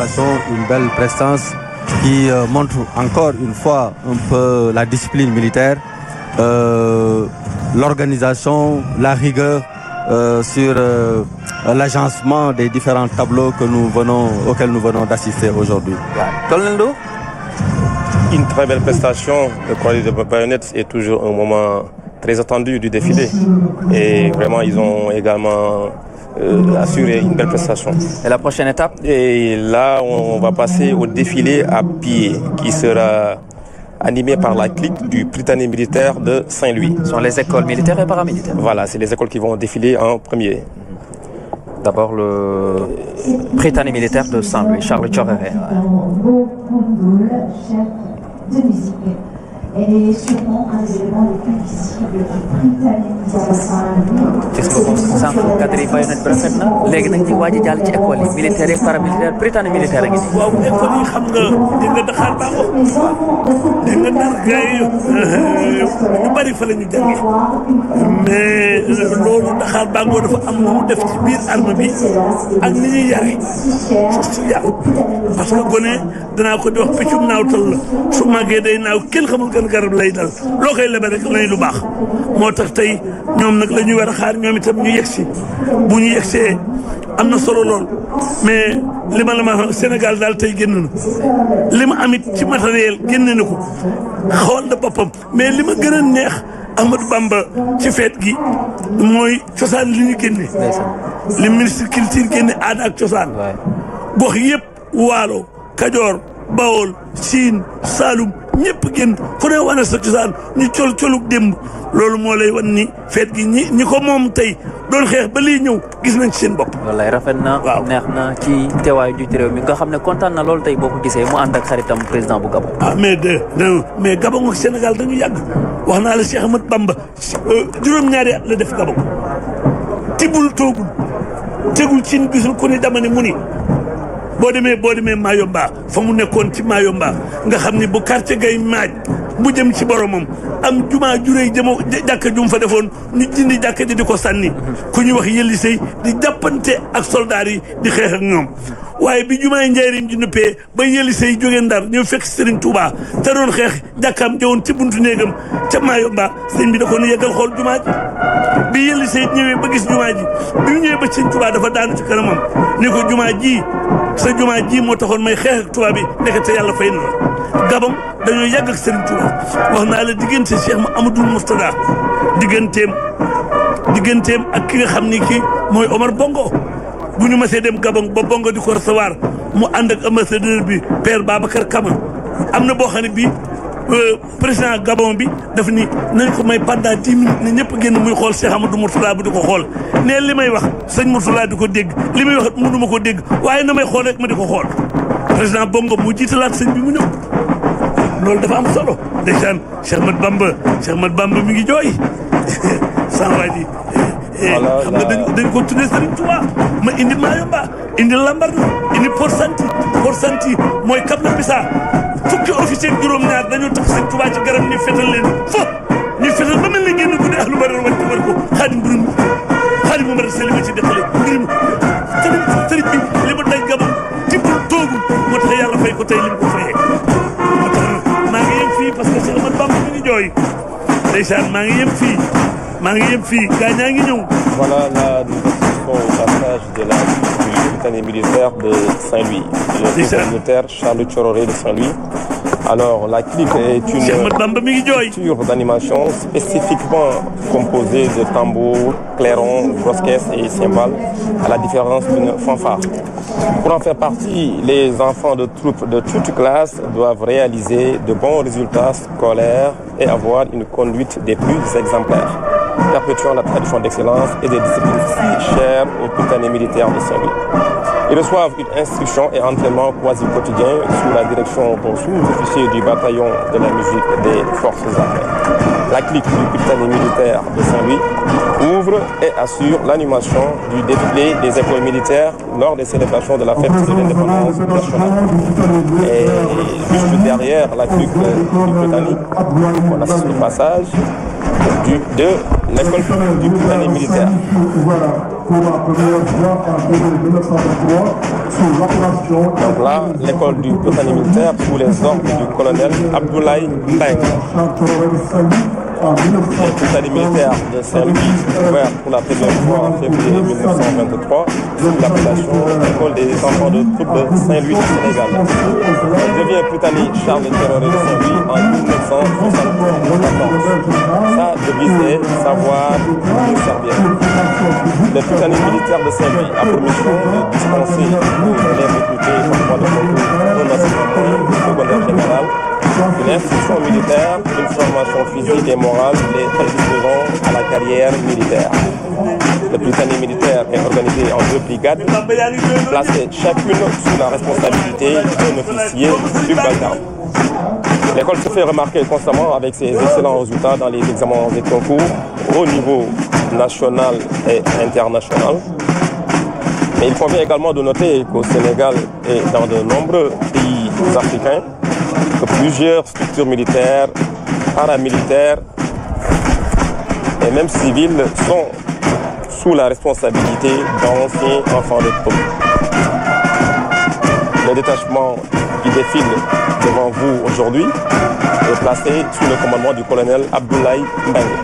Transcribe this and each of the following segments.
Une belle prestance qui montre encore une fois un peu la discipline militaire, l'organisation, la rigueur sur l'agencement des différents tableaux auxquels nous venons d'assister aujourd'hui. Une très belle prestation. Le croisé de baïonnettes est toujours un moment très attendu du défilé. Et vraiment, ils ont également assurer une belle prestation. Et la prochaine étape? Et là, on va passer au défilé à pied qui sera animé par la clique du Prytanée militaire de Saint-Louis. Ce sont les écoles militaires et paramilitaires. Voilà, c'est les écoles qui vont défiler en premier. D'abord le Prytanée militaire de Saint-Louis, Charles Thioréré. Elle est sûrement un des éléments les plus visibles du Prytanée militaire Saint-Louis. gis nga ko sànq cadre yi bayonet bi rafet na léegi nag ñu waaj a jàll ci école yi militaire ak paramilitaire Prytanée militaire a ngi nii. waaw école yi xam nga dégg nga Dakar baaxoo dégg nga Ndar gars yi ñu bari fa la ñu jàngee mais loolu Dakar baaxoo dafa am lu mu def ci biir arme bi ak ni ñuy yaree su yàqu parce que gone danaa ko di wax peccum naawtal la su màggee day naaw kenn xamul gën garab lay dal loo koy lebe rek lay lu baax moo tax tey ñoom nag la ñuy war a xaar ñoom itam ñu yegsi bu ñu yegsee am na solo lool mais li ma la ma Sénégal daal tey génn na li ma amit ci matériel génn na ko xool na boppam mais li ma gën a neex Ahmadou Bamba ci feet gi mooy cosaan li ñu génne li ministre culture génne aada ak cosaan gox yëpp Waalo Kajoor Bawol Siin Saalum ñëpp génn ku ne wane sa cosaan ñu colug démb loolu moo lay wan ni feet gi ñi ko moom tey doon xeex ba lii ñëw gis nañ ci seen bopp. wallaay rafet na. waaw neex na ci teewaayu jiitu réew mi nga xam ne kontaan na loolu tey boo ko gisee mu ànd ak xaritam président bu Gabon. mais Gabon ak Sénégal dañu yàgg wax naa la Cheikh Ahmadou Bamba juróom-ñaari at la def Gabon tibul toogul tegul ci gisul ku ne dama ne mu ni boo demee Mayomba fa mu nekkoon ci Mayomba nga xam ni bu quartier gay maaj bu jëm ci boromam am jumaa juree jàkka jum fa defoon ñu jindi jàkka ji di ko sànni ku ñuy wax yëlli sëy di jàppante ak soldaar yi di xeex ak ñoom waaye bi jumaay njaarim ji nuppee ba yëlli sëy jógee Ndar ñëw fekk Serigne Touba te doon xeex jàkkaam jëwoon ci buntu néegam ca Mayomba sëñ bi da ko nu yeggal xool jumaa ji bi yëlli sëy ñëwee ba gis jumaa ji bi mu ñëwee ba Serigne Touba dafa daanu ci kanamam ni ko jumaa ji sa jumaa ji moo taxoon may xeex ak Touba bi ndekete yàlla fay na la Gabon dañoo yàgg ak Serigne Touba wax naa la diggante Cheikh Amadou Mourtada digganteem ak ki nga xam ni kii mooy Omar Bongo bu ñu mësee dem Gabon ba Bongo di ko recevoir mu ànd ak ambassadeur bi Père Babacar Kama am na boo xam ne bii président Gabon bi daf ni nañ ko may pendant 10 minutes ne ñëpp génn muy xool Cheikh Amadou Mourtada bu di ko xool ne li may wax sëñ Mourtada di ko dégg li may wax mënu ma ko dégg waaye na may xool rek ma di ko xool président Bongo mu jiitalaat sëñ bi mu ñëw loolu dafa am solo ndeysaan Cheikh Ahmadou Bamba mi ngi jooy sans waa ji xam nga dañ ko tuddee Serigne Touba ma indi Mayomba indi Lambaréné indi Port Santi mooy Cap Bissau fukki officier juróom-ñaar dañoo tax Serigne Touba ci garab ni fetal leen fo ñu fetal ba mel ne génn guddi ahlu badar wàcc war ko xaadim mu mara seli ma ci deqale ngir sëriñ bi li mu daj Gabon tibbul toogul moo tax yàlla fay ko tey li mu ko fayee moo tax maa ngi yem fii parce que Cheikh Ahmadou Bamba mi ngi jooy ndeysaan maa ngi yem fii gaa ñaa ngi ñëw. Voilà la démonstration au passage de la du Prytanée militaire de Saint-Louis, le Prytanée militaire Charles Thioréré de Saint-Louis. Alors la clique est une structure d'animation spécifiquement composée de tambours, clairons, grosses-caisses et cymbales, à la différence d'une fanfare. Pour en faire partie, les enfants de troupes de toute classe doivent réaliser de bons résultats scolaires et avoir une conduite des plus exemplaires, perpétuant la tradition d'excellence et des disciplines si chères au Prytanée militaire de Saint-Louis. Ils reçoivent une instruction et entraînement quasi quotidien sous la direction d'un sous-officier du bataillon de la musique des forces armées. La clique du Prytanée militaire de Saint-Louis ouvre et assure l'animation du défilé des écoles militaires lors des célébrations de la fête de l'indépendance nationale. Et juste derrière la clique du Prytanée, on assiste au passage de l'école du Prytanée militaire. Donc là, l'école du Prytanée militaire sous les ordres du colonel Abdoulaye Mbengue. Le Prytanée militaire de Saint-Louis, ouvert pour la première fois en février 1923, sous l'appellation École des enfants de troupes de Saint-Louis du Sénégal. Il devient Prytanée Charles de Terroré de Saint-Louis en 1974. Sa devise est savoir mieux servir. Le Prytanée militaire de Saint-Louis a pour mission de dispenser aux élèves recrutés par voie de concours au enseignement secondaire général une instruction militaire, une formation physique et morale les prédisposant à la carrière militaire. Le Prytanée militaire est organisé en 2 brigades, placées chacune sous la responsabilité d'un officier subalterne. L'école se fait remarquer constamment avec ses excellents résultats dans les examens et concours au niveau national et international. Mais il convient également de noter qu'au Sénégal et dans de nombreux pays africains, que plusieurs structures militaires, paramilitaires et même civiles sont sous la responsabilité d'anciens enfants de troupe. Le détachement qui défile devant vous aujourd'hui est placé sous le commandement du colonel Abdoulaye Mbengue.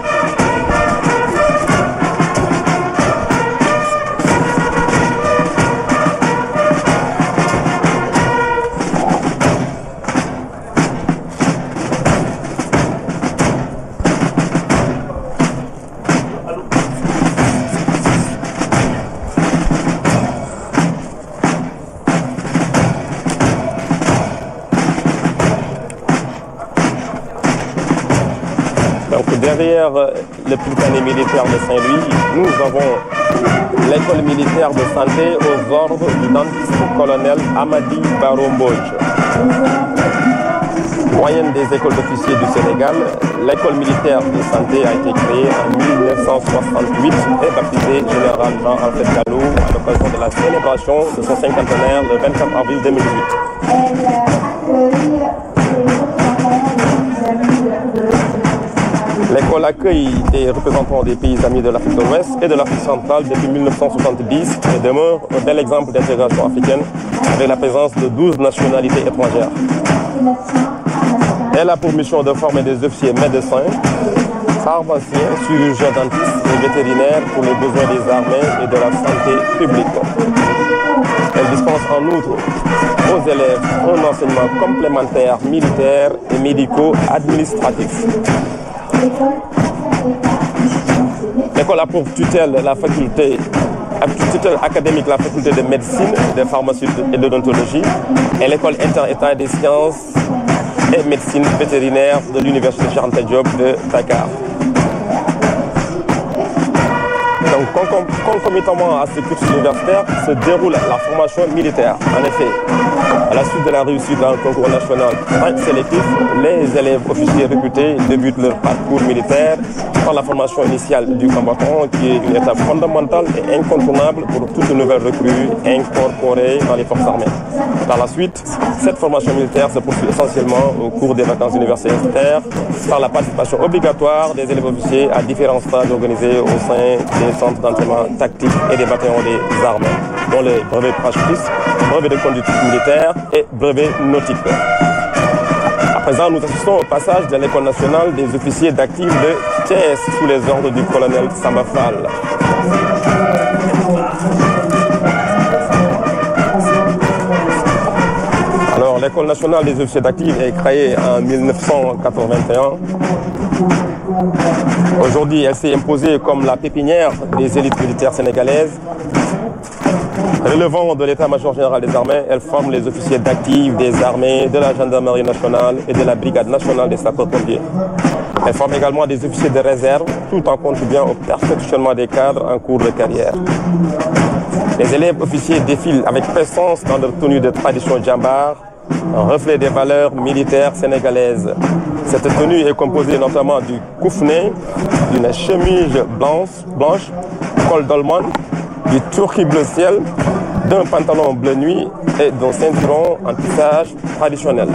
Derrière le Prytanée militaire de Saint-Louis, nous avons l'école militaire de santé aux ordres du dentiste colonel Amadi Baro Mbodj. Moyenne des écoles d'officiers du Sénégal, l'école militaire de santé a été créée en 1968 et baptisée Général Jean-Alfred Gallo à l'occasion de la célébration de son cinquantenaire le 24 avril 2018. L'école accueille des représentants des pays amis de l'Afrique de l'Ouest et de l'Afrique centrale depuis 1970 et demeure un bel exemple d'intégration africaine avec la présence de 12 nationalités étrangères. Elle a pour mission de former des officiers médecins, pharmaciens, chirurgiens dentistes et vétérinaires pour les besoins des armées et de la santé publique. Elle dispense en outre aux élèves un enseignement complémentaire militaire et médico-administratif. L'école a pour tutelle la faculté académique, la faculté de médecine, de pharmacie et d'odontologie, et l'école inter-état des sciences et médecine vétérinaire de l'université Cheikh Anta Diop de Dakar. Donc, concomitamment à ce cursus universitaire se déroule la formation militaire. En effet, à la suite de la réussite d'un concours national sélectif, les élèves officiers recrutés débutent leur parcours militaire par la formation initiale du combattant, qui est une étape fondamentale et incontournable pour toute nouvelle recrue incorporée dans les forces armées. Par la suite, cette formation militaire se poursuit essentiellement au cours des vacances universitaires par la participation obligatoire des élèves officiers à différents stages organisés au sein des centres d'entraînement tactique et des bataillons des armées, dont les brevets parachutistes, brevets de conduite militaire et brevets nautiques. À présent, nous assistons au passage de l'École nationale des officiers d'actifs de Thiès sous les ordres du colonel Samba Fall. Alors, l'École nationale des officiers d'actifs est créée en 1981. Aujourd'hui, elle s'est imposée comme la pépinière des élites militaires sénégalaises. Relevant de l'état-major général des armées, elle forme les officiers d'actifs des armées, de la gendarmerie nationale et de la brigade nationale des sapeurs-pompiers. Elle forme également des officiers de réserve, tout en contribuant au perfectionnement des cadres en cours de carrière. Les élèves officiers défilent avec présence dans leur tenue de tradition djambar, un reflet des valeurs militaires sénégalaises. Cette tenue est composée notamment du coufnet, d'une chemise blanche, col dolman, du turki bleu ciel, d'un pantalon bleu nuit et d'un ceinturon en tissage traditionnel.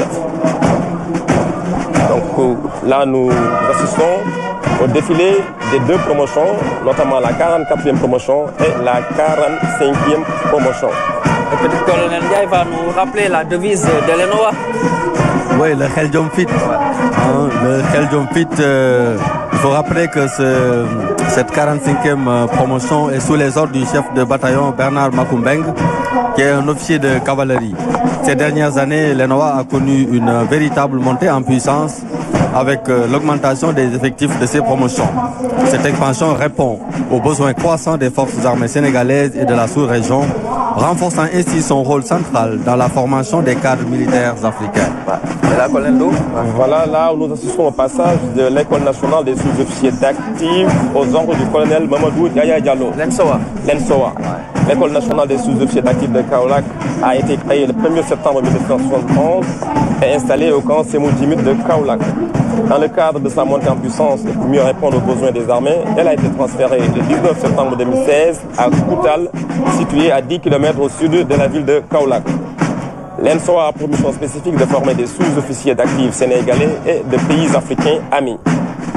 Donc là, nous assistons au défilé des deux promotions, notamment la 44e promotion et la 45e promotion. Le petit colonel Ndiaye va nous rappeler la devise de l'ENOA. Oui, le Khel Jom Fit. Le Khel Jom Fit, il faut rappeler que cette 45e promotion est sous les ordres du chef de bataillon Bernard Makumbeng, qui est un officier de cavalerie. Ces dernières années, l'ENOA a connu une véritable montée en puissance avec l'augmentation des effectifs de ces promotions. Cette expansion répond aux besoins croissants des forces armées sénégalaises et de la sous-région, renforçant ainsi son rôle central dans la formation des cadres militaires africains. Voilà là où nous assistons au passage de l'École nationale des sous-officiers d'actifs aux ordres du colonel Mamadou Yaya Diallo. L'ENSOA. L'École nationale des sous-officiers d'actifs de Kaolack a été créée le 1er septembre 1971 et installée au camp Sémou Djimit de Kaolack. Dans le cadre de sa montée en puissance et pour mieux répondre aux besoins des armées, elle a été transférée le 19 septembre 2016 à Koutal, situé à 10 km au sud de la ville de Kaolack. L'ENSOA a pour mission spécifique de former des sous-officiers d'actifs sénégalais et de pays africains amis.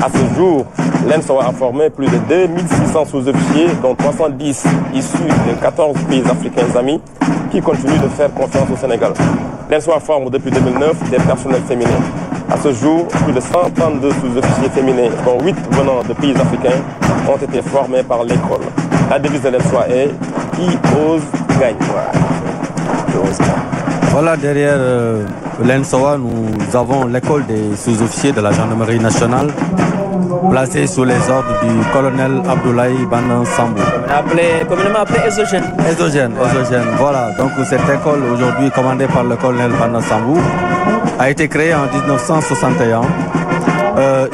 À ce jour, l'ENSOA a formé plus de 2600 sous-officiers, dont 310 issus de 14 pays africains amis, qui continuent de faire confiance au Sénégal. L'ENSOA forme depuis 2009 des personnels féminins. À ce jour, plus de 132 sous-officiers féminins, dont 8 venant de pays africains, ont été formés par l'école. La devise de l'ENSOA est « Qui ose gagne ». Voilà, derrière l'ENSOA, nous avons l'école des sous-officiers de la gendarmerie nationale, placée sous les ordres du colonel Abdoulaye Banan Sambou. Communément appelé Exogène. Exogène, voilà. Donc cette école, aujourd'hui commandée par le colonel Banan Sambou, a été créée en 1961.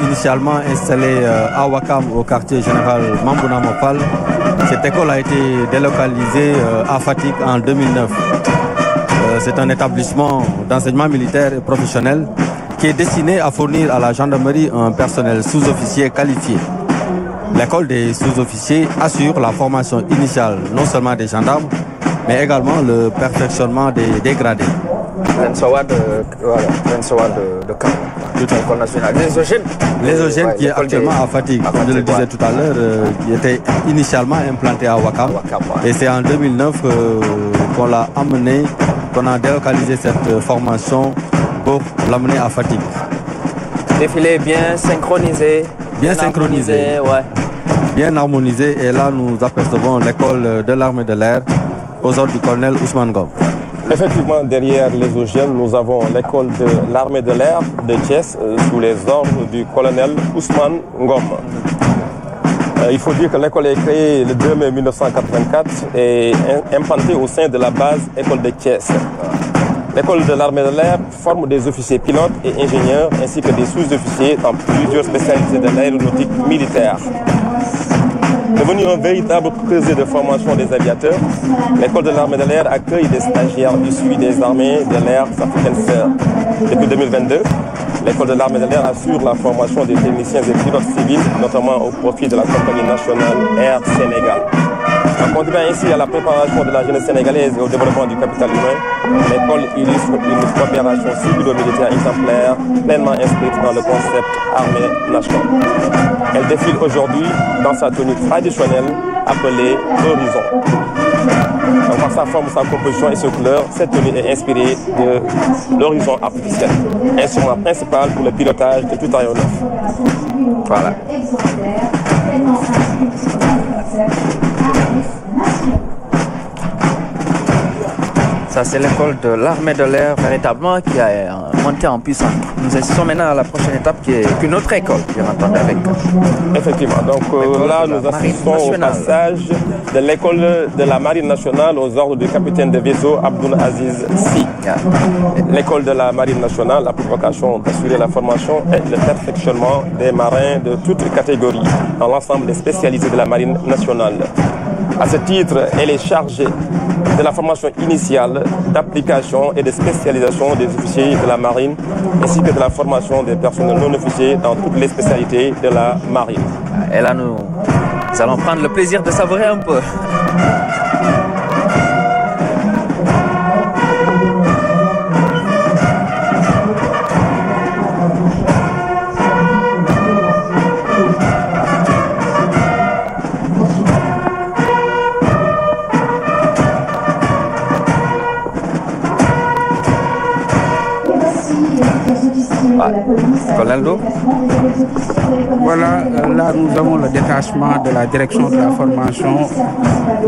Initialement installée à Ouakam, au quartier général Mambouna Mopal. Cette école a été délocalisée à Fatick en 2009. C'est un établissement d'enseignement militaire et professionnel qui est destiné à fournir à la gendarmerie un personnel sous-officier qualifié. L'école des sous-officiers assure la formation initiale non seulement des gendarmes, mais également le perfectionnement des gradés. L'ENSOA de Caen, l'école nationale. L'Exogène qui est actuellement à Fatick, comme je le disais tout à l'heure, qui était initialement implanté à Ouakam. Et c'est en 2009 qu'on l'a amené, qu'on a délocalisé cette formation pour l'amener à Fatick. Défilé bien synchronisé. Bien synchronisé. Ouais. Bien harmonisé. Et là, nous apercevons l'école de l'armée de l'air aux ordres du colonel Ousmane Ngom. Effectivement, derrière l'Exogène, nous avons l'école de l'armée de l'air de Thiès sous les ordres du colonel Ousmane Ngom. Il faut dire que l'école est créée le 2 mai 1984 et implantée au sein de la base école de Thiès. L'école de l'armée de l'air forme des officiers pilotes et ingénieurs ainsi que des sous-officiers dans plusieurs spécialités de l'aéronautique militaire. Devenu un véritable creuset de formation des aviateurs, l'école de l'armée de l'air accueille des stagiaires issus des armées de l'air africaines sœurs. Depuis 2022, l'école de l'armée de l'air assure la formation des techniciens et pilotes civils, notamment au profit de la compagnie nationale Air Sénégal. En contribuant ainsi à la préparation de la jeunesse sénégalaise et au développement du capital humain, l'école illustre une coopération civilo-militaire exemplaire, pleinement inscrite dans le concept armée nationale. Elle défile aujourd'hui dans sa tenue traditionnelle appelée Horizon. Donc, par sa forme, sa composition et ses couleurs, cette tenue est inspirée de l'horizon artificiel, instrument principal pour le pilotage de tout aéronef. Voilà. Ça, c'est l'école de l'armée de l'air, véritablement, qui a monté en puissance. Nous assistons maintenant à la prochaine étape, qui est une autre école, bien entendu, avec. Effectivement. Donc là, nous assistons au passage de l'école de la Marine nationale aux ordres du capitaine de vaisseau Abdoul Aziz Sy. L'école de la Marine nationale a pour vocation d'assurer la formation et le perfectionnement des marins de toutes les catégories dans l'ensemble des spécialités de la Marine nationale. À ce titre, elle est chargée de la formation initiale, d'application et de spécialisation des officiers de la marine, ainsi que de la formation des personnels non officiers dans toutes les spécialités de la marine. Et là, nous allons prendre le plaisir de savourer un peu. Colonel. Voilà, là nous avons le détachement de la direction de la formation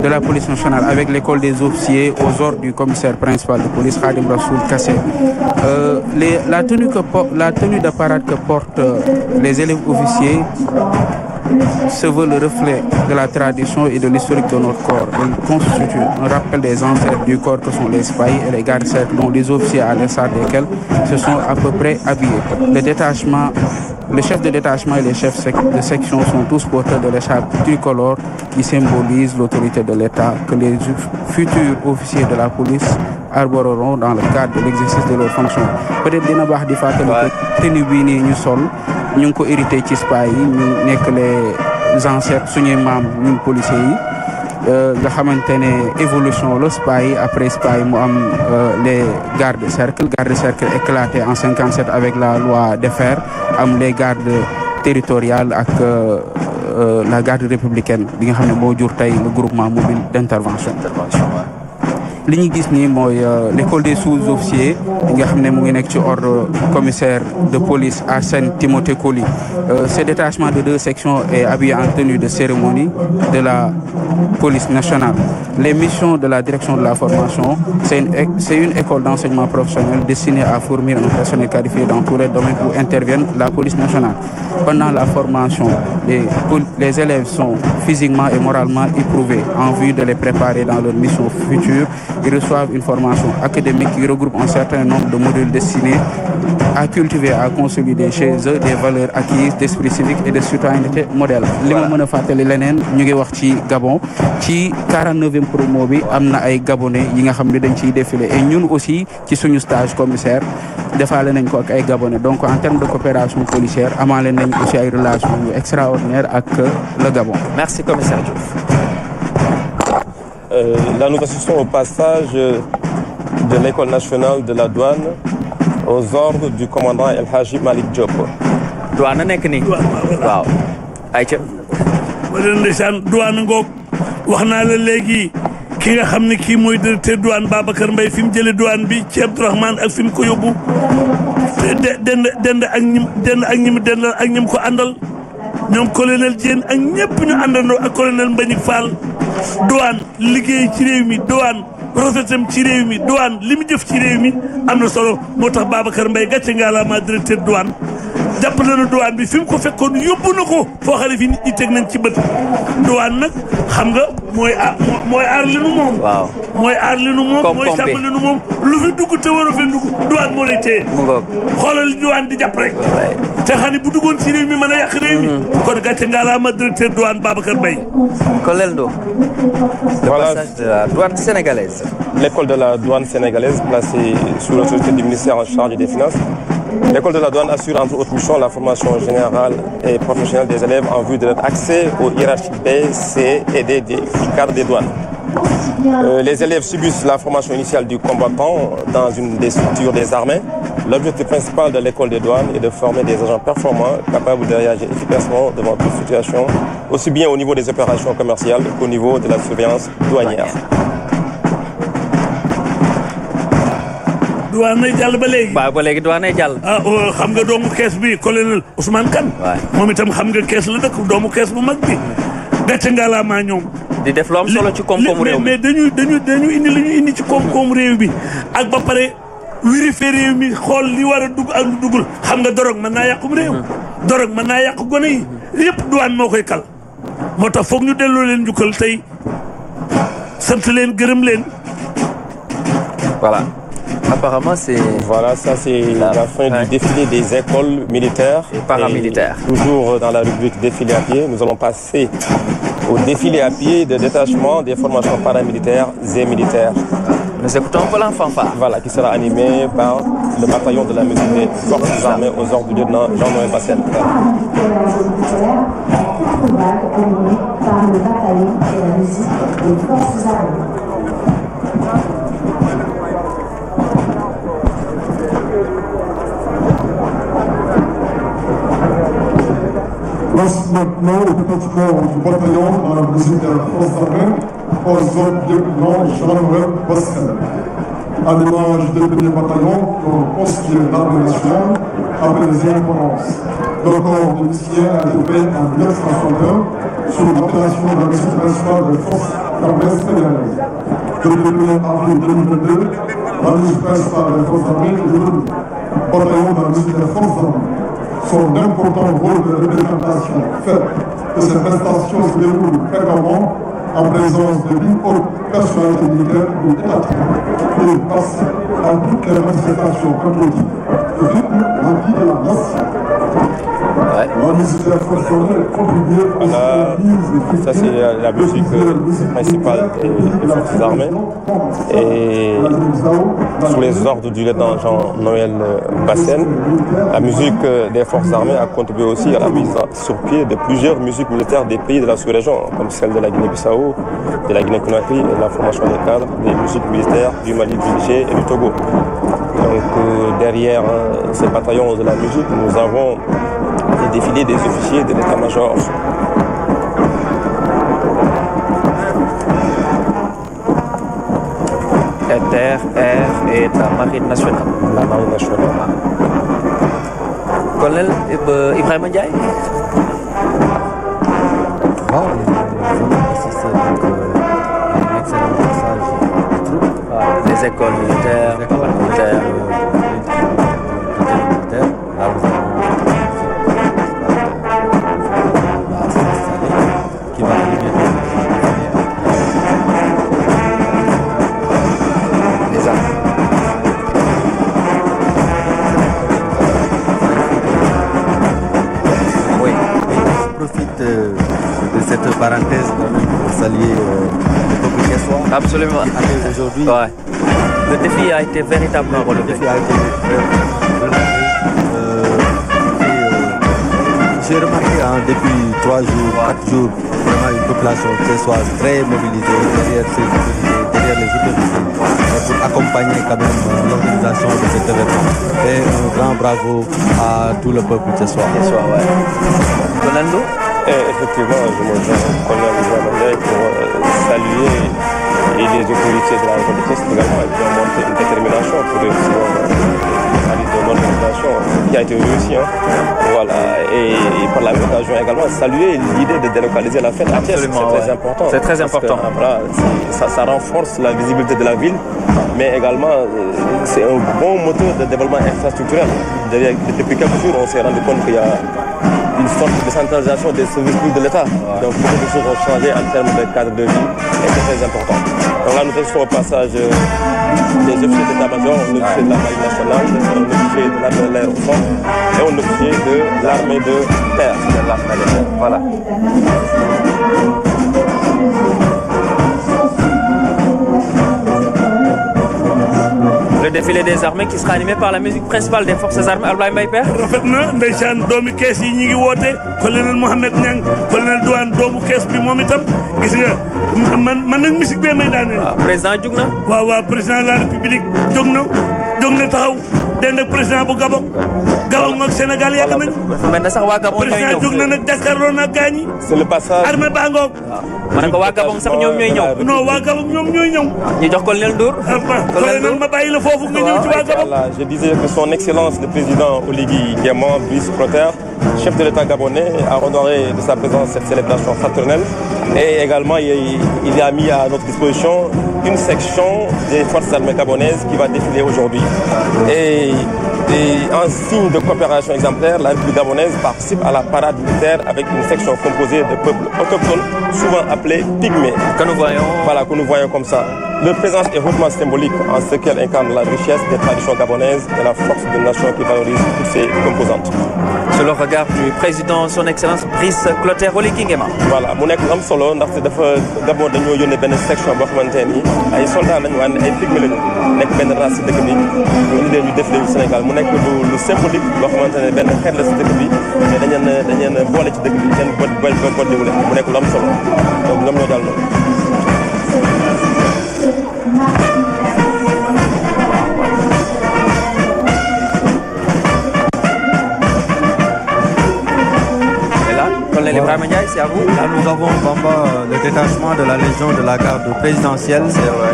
de la police nationale avec l'école des officiers aux ordres du commissaire principal de police Khadim Rassoul Kassé. La tenue de parade que portent les élèves officiers se veut le reflet de la tradition et de l'historique de notre corps. Elle constitue un rappel des ancêtres du corps que sont les spahis et les gardes-cercles dont les officiers à l'instar desquels se sont à peu près habillés. Le chef de détachement et les chefs de section sont tous porteurs de l'écharpe tricolore qui symbolise l'autorité de l'État que les futurs officiers de la police arboreront dans le cadre de l'exercice de leurs fonctions. Peut-être dina baax di fàttali ko tenue bii nii ñu sol ñu ngi ko hérité ci spahis yi ñu nekk les ancêtres suñuy maam ñun policiers yi nga xamante ne évolution la spahis après spahis mu am les gardes-cercles éclatés en 57 avec la loi des fers am les gardes territoriales ak la garde républicaine bi nga xam ne moo jur tey le groupement mobile d'intervention. li ñu gis nii mooy l'école des sous-officiers yi nga xam ne mu ngi nekk ci ordre commissaire de police Arsène Timothée Coly. Ce détachement de 2 sections est habillé en tenue de cérémonie de la police nationale. Les missions de la direction de la formation, c'est une école d'enseignement professionnel destinée à fournir un personnel qualifié dans tous les domaines où interviennent la police nationale. Pendant la formation, les élèves sont physiquement et moralement éprouvés en vue de les préparer dans leur mission future. Ils reçoivent une formation académique qui regroupe un certain nombre de modules destinés à cultiver, à consolider chez eux des valeurs acquises d'esprit civique et de citoyenneté modèle. li ma mën a fàttali leneen ñu ngi wax ci Gabon ci 49e promo bi am na ay Gabonais yi nga xam ne dañ ciy défilé et ñun aussi ci suñu stage commissaire defaale nañ ko ak ay Gabonais donc en termes de coopération policière amaale nañ aussi ay relations yu extraordinaires ak le Gabon. Merci commissaire Diouf. Là, nous assistons au passage de l'école nationale de la douane aux ordres du commandant El Hadji Malick Diop. douane nekk nii. waaw. ayca. wala ndeysaan douane ngoog wax naa la léegi ki nga xam ne kii mooy directeur douane Babacar Mbaye fi mu jëlee douane bi ci Abdourahmane ak fi mu ko yóbbu dend ak ñim ko àndal ñoom colonel Diène ak ñëpp ñu àndandoo ak colonel Mbagnick Fall. douane liggéey ci réew mi douane rafetam ci réew mi douane li mu jëf ci réew mi am na solo moo tax Babacar Mbaye gàcce ngaalaama directeur douane jàpp na douane bi fi mu ko fekkoon yóbbu na ko foo xam ne fi nit ñi teg nañ ci bët douane nag xam nga mooy aar li nu moom. waaw mooy aar li nu moom mooy sàmm li nu moom lu fi dugg te war a fi dugg douane moo lay téye. xoolal douane di jàpp rek. te xam ne bu duggoon ci réew mi mën a yàq réew mi. kon gàcce ngaalaama directeur douane Babacar Mbaye. Colonel Ndo. Le passage de la douane sénégalaise. L'école de la douane sénégalaise placée sous l'autorité du ministère en charge des Finances. L'école de la douane assure entre autres missions la formation générale et professionnelle des élèves en vue de leur accès aux hiérarchies B, C et D des cadres des douanes. Les élèves subissent la formation initiale du combattant dans une des structures des armées. L'objectif principal de l'école des douanes est de former des agents performants capables de réagir efficacement devant toute situation, aussi bien au niveau des opérations commerciales qu'au niveau de la surveillance douanière. douane nay jàll ba léegi. waaw ba léegi douane nay jàll. xam nga doomu kees bi colonel Ousmane Kane. waay moom itam xam nga kees la dëkk doomu kees bu mag bi. gàcce ngalaama ñoom. di def lu am solo ci koom-koomu réew mi mais dañu indi li ñu indi ci koom-koomu réew bi ak ba pare vérifier réew mi xool li war a dugg ak lu duggul xam nga dorog mën naa yàqum réew. dorog mën naa yàq gone yi yëpp douane moo koy kal moo tax foog ñu delloo leen njukkal tey sant leen gërëm leen. voilà. Apparemment, c'est... Voilà, ça c'est la fin du défilé des écoles militaires et paramilitaires. Et toujours dans la rubrique défilé à pied, nous allons passer au défilé à pied de détachement des formations paramilitaires et militaires. Nous écoutons un peu la fanfare. Voilà, qui sera animé par le bataillon de la musique des forces armées aux ordres du lieutenant Jean-Noël Bassène. Passe maintenant au détachement du bataillon dans la musique de la force armée aux ordres du lieutenant Jean-Noël Bassène. à l'image des premiers bataillons qui ont constitué l'armée nationale après les indépendances. Le corps de musiciens a été créé en 1961 sous l'appellation de la mission principale des forces armées sénégalaises. Depuis le 1er avril 2022, la mission principale des forces armées est devenue bataillon de la musique des forces armées. Son important rôle de représentation fait que ces prestations se déroulent fréquemment en présence de l'une haute personnalité militaire ou étatique et participe à toutes les manifestations patriotiques de rythme la vie de la nation. La musique des forces armées contribue ça c'est la musique principale des forces armées et sous les ordres du lieutenant Jean-Noël Bassène, la musique des forces armées a contribué aussi à la mise sur pied de plusieurs musiques militaires des pays de la sous-région, comme celle de la Guinée-Bissau, de la Guinée-Conakry et de la formation des cadres des musiques militaires du Mali, du Niger et du Togo. Donc derrière ces bataillons de la musique, nous avons des défilés des officiers de l'état-major. Terre, air et la marine nationale. La marine nationale. Colonel Ibrahima Ndiaye. Nous avons assisté donc à un excellent passage des troupes. Les écoles militaires, militaires. Là, nous avons qui va arriver les armes. Oui, je profite de cette parenthèse pour saluer le peuple quessois. Absolument. Aujourd'hui, le défi a été véritablement relevé. Le défi a été relevé. J'ai remarqué depuis 3 jours, 4 jours, vraiment une population quessoise très mobilisée derrière ces autorités, derrière les autorités, pour accompagner quand même l'organisation de cet événement. Et un grand bravo à tout le peuple quessois. Fernando? Effectivement, je me joins au colonel Ibrahima pour saluer et les autorités de la région de Thiès également qui ont montré une détermination pour réussir l'organisation qui a été réussie. Voilà. Et par la même occasion également, saluer l'idée de délocaliser la fête à Thiès. C'est très important. C'est très important. Que, voilà, ça renforce la visibilité de la ville, mais également c'est un bon moteur de développement infrastructurel. Depuis quelques jours, on s'est rendu compte qu'il y a une sorte de décentralisation des services publics de l'État. Donc beaucoup de choses ont changé en termes de cadre de vie et c'est très important. Donc là, nous sommes au passage des officiers d'état-major, un officier de la marine nationale, un officier de l'armée de l'air au fond et un officier de l'armée de terre. Voilà. Le défilé des armées qui sera animé par la musique principale des forces armées. Ablaye Mbaye Père. rafet na ndeysaan doomi kees yi ñi ngi woote colonel Mohamed Niang colonel Douane doomu kees bi moom itam gis nga man nag musique bee may daane. président jug na. waaw président de la république jóg na taxaw dend ak président bu Gabon. Gabon ak Sénégal yàgg nañu. mel na sax waa Gabon ñooy ñëw président jóg na nag jàkkaarloo na gaañ yi. c'est le passage. armée baa ngoog. ma ne ko waa Gabon sax ñoom ñooy ñëw. non waa Gabon ñoom ñooy ñëw. ñu jox colonel Ndour. colonel ma bàyyi la foofu nga ñëw ci waa Gabon. Je disais que son excellence le président Oligui Nguema Brice Clotaire, chef de l'État gabonais, a honoré de sa présence cette célébration fraternelle et également il a mis à notre disposition une section des forces armées gabonaises qui va défiler aujourd'hui. Et en signe de coopération exemplaire, la République gabonaise participe à la parade militaire avec une section composée de peuples autochtones, souvent appelés pygmées. Que nous voyons. Voilà, que nous voyons comme ça. Leur présence est hautement symbolique en ce qu'elle incarne la richesse des traditions gabonaises et la force d'une nation qui valorise toutes ses composantes. Sur le regard du président, son excellence Brice Clotaire Oligui Nguema. Voilà, mu nekk lu am solo ndaxte dafa Gabon dañoo yónnee benn section boo xamante ni ay soldats lañu waaye ay pygmées lañu nekk benn race si dëkk bi ñu indi leen ñu défilé yu Sénégal mu nekk lu symbolique loo xamante ne benn xeet la si dëkk bi mais dañeen boole ci dëkk bi kenn bot déwule mu nekk lu am solo donc ñoom ñoo daal noonu. Ibrahima Ndiaye, c'est à vous. Là, nous avons Bamba, le détachement de la Légion de la garde présidentielle. C'est vrai.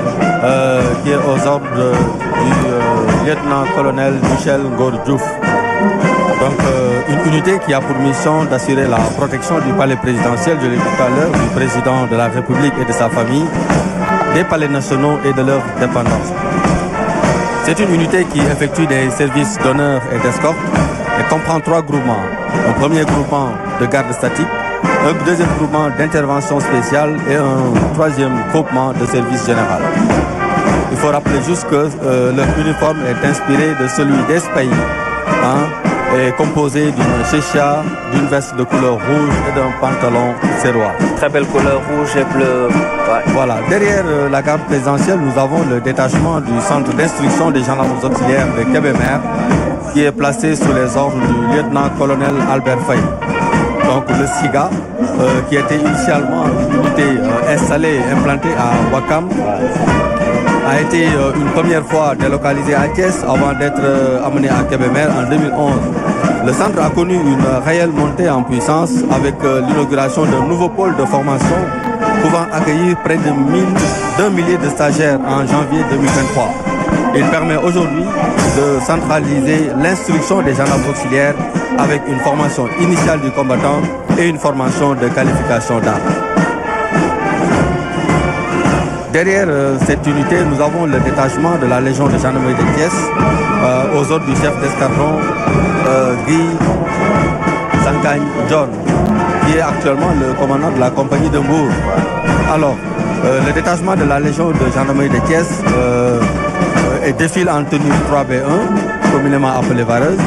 qui est aux ordres du lieutenant-colonel Michel Ngor Diouf. Donc une unité qui a pour mission d'assurer la protection du palais présidentiel, je l'ai dit tout à l'heure, du président de la République et de sa famille, des palais nationaux et de leur dépendance. C'est une unité qui effectue des services d'honneur et d'escorte et comprend 3 groupements. Un premier groupement de garde statique, un deuxième groupement d'intervention spéciale et un troisième groupement de service général. Il faut rappeler juste que leur uniforme est inspiré de celui des pays, est composé d'une chéchia, d'une veste de couleur rouge et d'un pantalon serrois. Très belle couleur rouge et bleu. Ouais. Voilà. Derrière la garde présidentielle, nous avons le détachement du centre d'instruction des gendarmes auxiliaires de Kébémer, qui est placé sous les ordres du lieutenant-colonel Albert Faye. Donc le SIGA, qui était initialement une unité installée et implantée à Ouakam, a été une première fois délocalisé à Thiès avant d'être amené à Kébémer en 2011. Le centre a connu une réelle montée en puissance avec l'inauguration d'un nouveau pôle de formation pouvant accueillir près d'un millier de stagiaires en janvier 2023. Il permet aujourd'hui de centraliser l'instruction des gendarmes auxiliaires avec une formation initiale du combattant et une formation de qualification d'armes. Derrière cette unité, nous avons le détachement de la Légion de gendarmerie de Thiès aux ordres du chef d'escadron Guy Sankagne John, qui est actuellement le commandant de la compagnie de Mbour. Alors, le détachement de la Légion de gendarmerie de Thiès défile en tenue 3B1, communément appelée vareuse.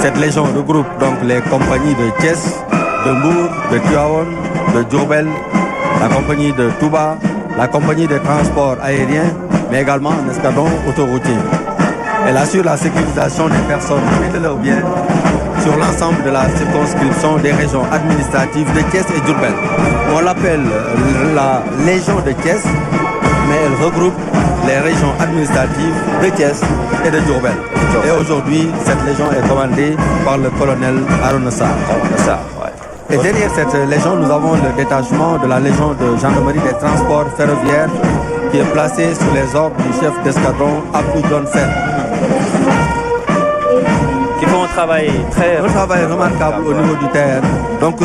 Cette légion regroupe donc les compagnies de Thiès, de Mbour, de Tivaouane, de Diourbel, la compagnie de Touba, la compagnie de transport aérien, mais également un escadron autoroutier. Elle assure la sécurisation des personnes et de leurs biens sur l'ensemble de la circonscription des régions administratives de Thiès et Diourbel. On l'appelle la Légion de Thiès, mais elle regroupe les régions administratives de Thiès et de Diourbel. Et aujourd'hui, cette légion est commandée par le colonel Arona Sarr. Et derrière cette légion, nous avons le détachement de la Légion de gendarmerie des transports ferroviaires qui est placé sous les ordres du chef d'escadron Abdou Donfer. Qui font un travail très remarquable au niveau du terrain. Donc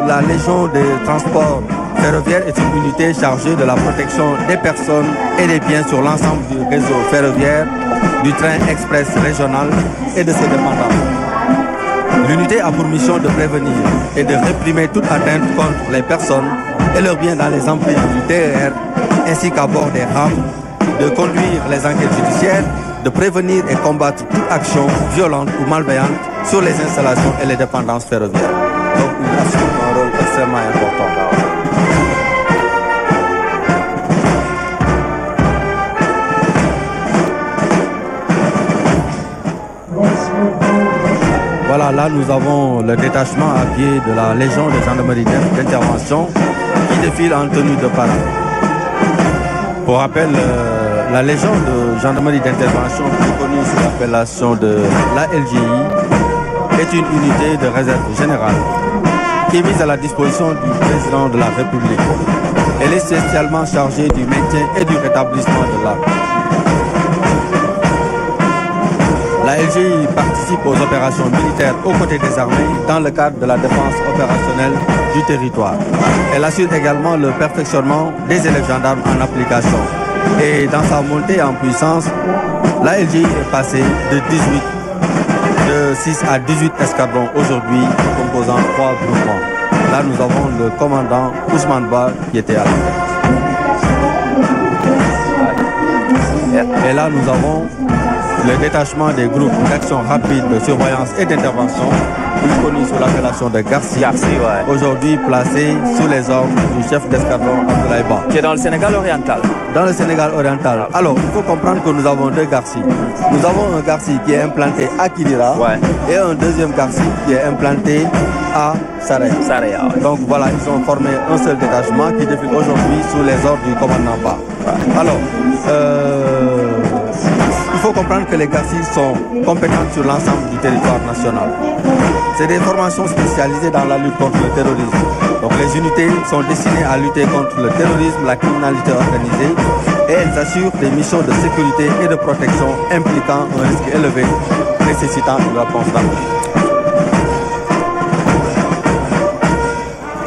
la Légion des transports ferroviaires est une unité chargée de la protection des personnes et des biens sur l'ensemble du réseau ferroviaire, du train express régional et de ses dépendants. L'unité a pour mission de prévenir et de réprimer toute atteinte contre les personnes et leurs biens dans les emprises du TER, ainsi qu'à bord des rames, de conduire les enquêtes judiciaires, de prévenir et combattre toute action violente ou malveillante sur les installations et les dépendances ferroviaires. Donc, il assure un rôle extrêmement important. Voilà, là nous avons le détachement à pied de la Légion de gendarmerie d'intervention qui défile en tenue de parade. Pour rappel, la Légion de gendarmerie d'intervention, plus connue sous l'appellation de la LGI, est une unité de réserve générale qui est mise à la disposition du président de la République. Elle est spécialement chargée du maintien et du rétablissement de l'ordre. La LGI participe aux opérations militaires aux côtés des armées dans le cadre de la défense opérationnelle du territoire. Elle assure également le perfectionnement des élèves gendarmes en application. Et dans sa montée en puissance, la LGI est passée de 6 à 18 escadrons aujourd'hui, composant 3 groupements. Là, nous avons le commandant Ousmane Ba qui était à la tête. Et là, nous avons le détachement des groupes d'action rapide, de surveillance et d'intervention, plus connu sous l'appellation de Garci, aujourd'hui placé sous les ordres du chef d'escadron Abdoulaye Ba. Qui est dans le Sénégal oriental. Dans le Sénégal oriental. Alors, il faut comprendre que nous avons 2 Garci. Nous avons un Garci qui est implanté à Kidira et un deuxième Garci qui est implanté à Saraya. Donc voilà, ils ont formé un seul détachement qui défile aujourd'hui sous les ordres du commandant Ba. Alors, il faut comprendre que les GACI sont compétents sur l'ensemble du territoire national. C'est des formations spécialisées dans la lutte contre le terrorisme. Donc les unités sont destinées à lutter contre le terrorisme, la criminalité organisée, et elles assurent des missions de sécurité et de protection impliquant un risque élevé, nécessitant une réponse rapide.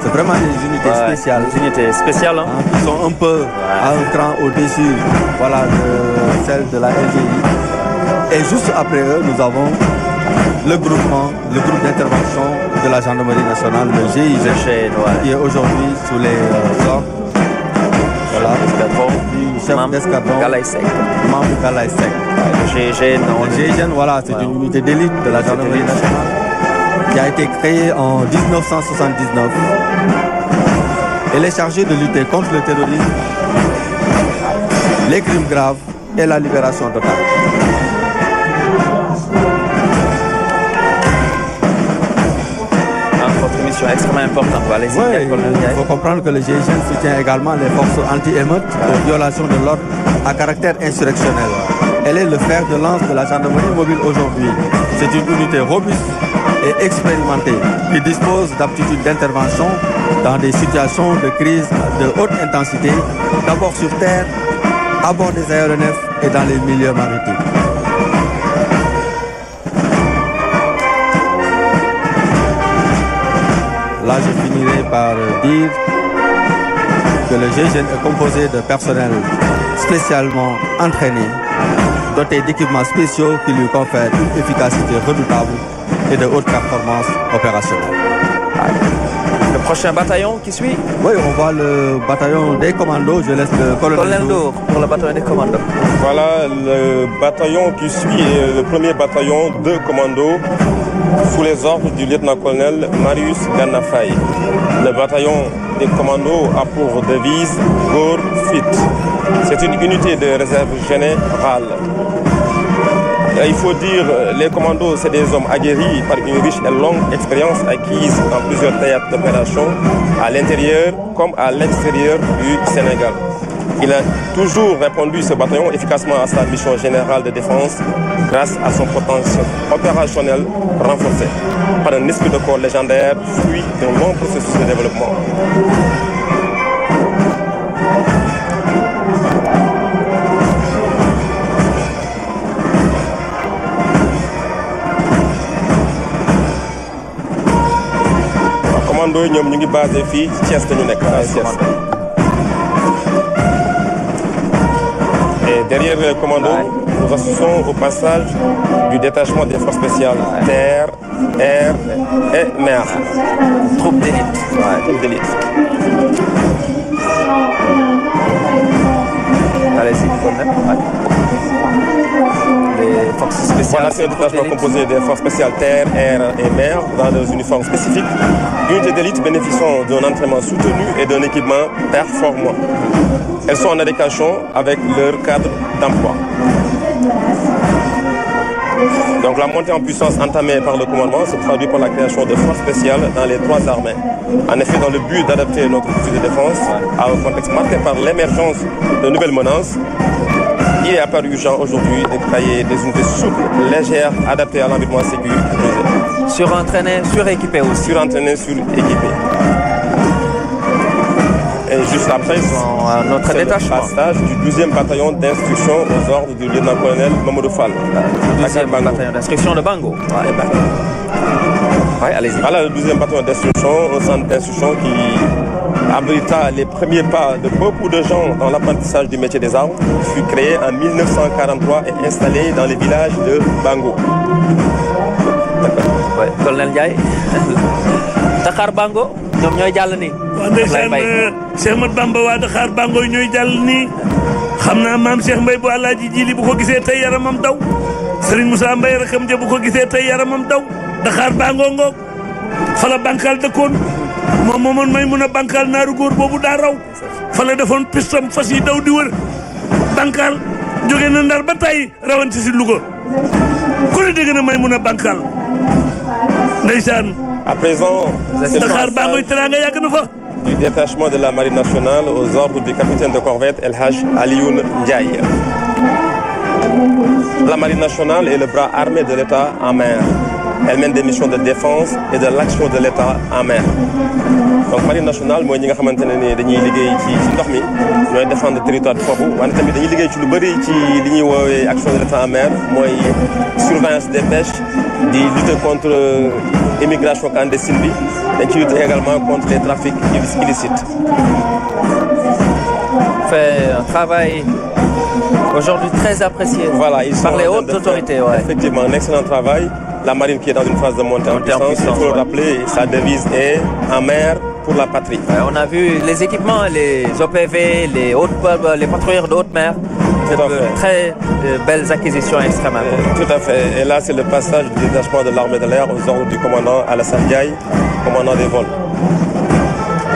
C'est vraiment des unités spéciales. Des unités spéciales, hein, qui sont un peu à un cran au-dessus, voilà, de celle de la LGI. Et juste après eux, nous avons le groupe d'intervention de la gendarmerie nationale, le GIGN, qui est aujourd'hui sous les ordres du chef d'escadron Mamou Galaï Sek. Le GIGN, voilà, c'est une unité d'élite de la gendarmerie nationale qui a été créée en 1979. Elle est chargée de lutter contre le terrorisme, les crimes graves et la libération totale. Votre mission est extrêmement importante. Il faut comprendre que le GIGN soutient également les forces anti-émeutes aux violations de l'ordre à caractère insurrectionnel. Elle est le fer de lance de la gendarmerie mobile aujourd'hui. C'est une unité robuste et expérimentée qui dispose d'aptitudes d'intervention dans des situations de crise de haute intensité, d'abord sur terre, à bord des aéronefs et dans les milieux maritimes. Là, je finirai par dire que le GIGN est composé de personnel spécialement entraîné, doté d'équipements spéciaux qui lui confèrent une efficacité redoutable et de haute performance opérationnelle. Le prochain bataillon qui suit? Oui, on voit le bataillon des commandos. Je laisse le colonel Ndour pour le bataillon des commandos. Voilà, le bataillon qui suit est le premier bataillon de commandos sous les ordres du lieutenant-colonel Marius Ganafay. Le bataillon des commandos a pour devise Gore Fit. C'est une unité de réserve générale. Il faut dire, les commandos, c'est des hommes aguerris par une riche et longue expérience acquise dans plusieurs théâtres d'opération, à l'intérieur comme à l'extérieur du Sénégal. Il a toujours répondu, ce bataillon, efficacement à sa mission générale de défense grâce à son potentiel opérationnel renforcé par un esprit de corps légendaire, fruit d'un long processus de développement. Commando, nous sommes basés ici, Thiès, et derrière le commando, nous assistons au passage du détachement des forces spéciales terre, air et mer. Troupe d'élite. Troupe d'élite. Allez-y, les forces spéciales. Voilà, c'est un détachement composé des forces spéciales terre, air et mer dans des uniformes spécifiques. Unités d'élite bénéficiant d'un entraînement soutenu et d'un équipement performant. Elles sont en adéquation avec leur cadre d'emploi. Donc la montée en puissance entamée par le commandement se traduit par la création de forces spéciales dans les trois armées. En effet, dans le but d'adapter notre outil de défense à un contexte marqué par l'émergence de nouvelles menaces, il est apparu urgent aujourd'hui de créer des unités souples, légères, adaptées à l'environnement sécurisé. Surentraînées, suréquipées aussi. Surentraînées, suréquipées. Et juste après, notre détachement. Le passage du 12e bataillon d'instruction aux ordres du lieutenant-colonel Mamadou Fall. Le 12e bataillon d'instruction de Bango. Ouais, allez-y. Voilà le 12e bataillon d'instruction, un centre d'instruction qui abrita les premiers pas de beaucoup de gens dans l'apprentissage du métier des armes, fut créé en 1943 et installé dans les villages de Bango. Ouais, colonel Ndiaye. Dakar Bango, ñoom ñooy jàll nii. waaw ndeysaan Cheikh Ahmadou Bamba waa Dakar Bango ñooy jàll nii xam naa maam Cheikh Mbaye bu Alaaji Jili bu ko gisee tey yaramam daw Serigne Moussa Mbaye rakam ja bu ko gisee tey yaramam daw Dakar Bango ngoog fa la Bankal dëkkoon moom moomoon may mun a Bankal naaru góor boobu daa raw fa la defoon pistam fas yi daw di wër Bankal jóge na Ndar ba tey rawante si Louga ku ne dégg na may mun a Bankal ndeysaan. À présent, c'est du détachement de la Marine nationale aux ordres du capitaine de corvette El Haj Alioune Ndiaye. La Marine nationale est le bras armé de l'État en mer. Elle mène des missions de défense et de l'action de l'État en mer. Donc Marine nationale mooy ñi nga xamante ne ni dañuy liggéey ci ndox mi ñooy défendre territoire bi foofu wante tamit dañuy liggéey ci lu bëri ci li ñuy woowee action de l'État en mer mooy surveillance des pêches di lutter contre immigration clandestine bi dañ ci lutter également contre les trafics illicites. Fait un travail aujourd'hui très apprécié par les hautes autorités. Ouais. Effectivement, un excellent travail. La marine qui est dans une phase de montée en puissance, il faut le rappeler, sa devise est en mer pour la patrie. Ouais, on a vu les équipements, les OPV, les patrouilleurs de haute mer. Très belles acquisitions extrêmement importantes. Tout à fait. Et là, c'est le passage du détachement de l'armée de l'air aux ordres du commandant Alassane Ndiaye, commandant des vols.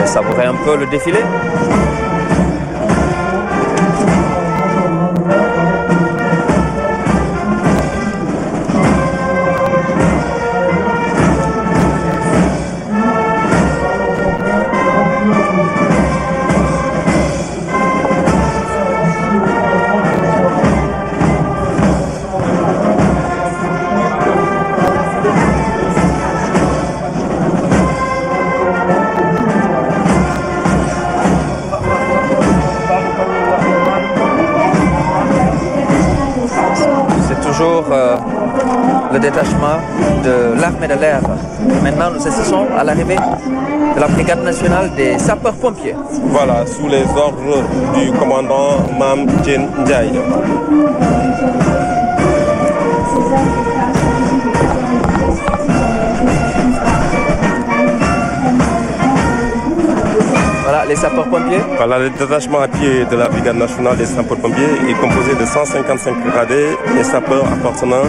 Et ça pourrait un peu le défilé. Le détachement de l'armée de l'air. Maintenant, nous assistons à l'arrivée de la brigade nationale des sapeurs-pompiers. Voilà, sous les ordres du commandant Mam Djen Ndiaye. Voilà, les sapeurs-pompiers. Voilà, le détachement à pied de la brigade nationale des sapeurs-pompiers est composé de 155 gradés et sapeurs appartenant